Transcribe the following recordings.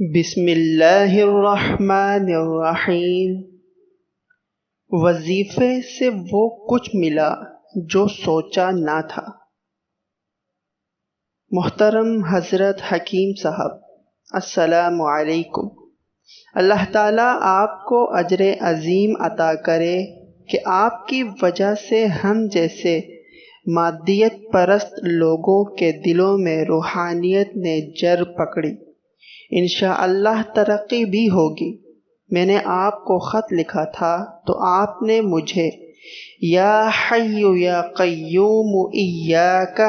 بسم اللہ الرحمن الرحیم۔ وظیفے سے وہ کچھ ملا جو سوچا نہ تھا۔ محترم حضرت حکیم صاحب، السلام علیکم۔ اللہ تعالیٰ آپ کو اجر عظیم عطا کرے کہ آپ کی وجہ سے ہم جیسے مادیت پرست لوگوں کے دلوں میں روحانیت نے جڑ پکڑی۔ انشاءاللہ ترقی بھی ہوگی۔ میں نے آپ کو خط لکھا تھا تو آپ نے مجھے یا حی یا قیوم ایاک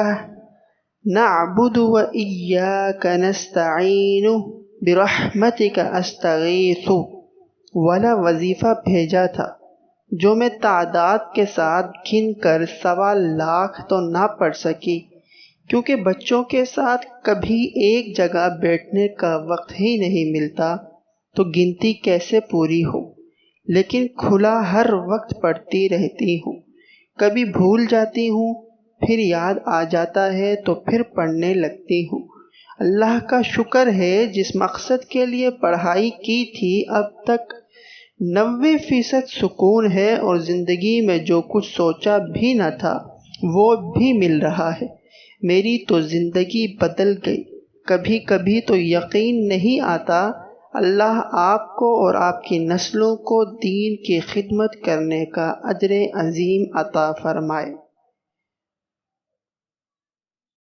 نعبد و ایاک نستعین برحمتک استغیث والا وظیفہ بھیجا تھا، جو میں تعداد کے ساتھ گن کر 1.25 لاکھ تو نہ پڑھ سکی، کیونکہ بچوں کے ساتھ کبھی ایک جگہ بیٹھنے کا وقت ہی نہیں ملتا، تو گنتی کیسے پوری ہو، لیکن کھلا ہر وقت پڑھتی رہتی ہوں۔ کبھی بھول جاتی ہوں، پھر یاد آ جاتا ہے تو پھر پڑھنے لگتی ہوں۔ اللہ کا شکر ہے، جس مقصد کے لیے پڑھائی کی تھی اب تک 90% سکون ہے، اور زندگی میں جو کچھ سوچا بھی نہ تھا وہ بھی مل رہا ہے۔ میری تو زندگی بدل گئی۔ کبھی کبھی تو یقین نہیں آتا۔ اللہ آپ کو اور آپ کی نسلوں کو دین کی خدمت کرنے کا اجر عظیم عطا فرمائے۔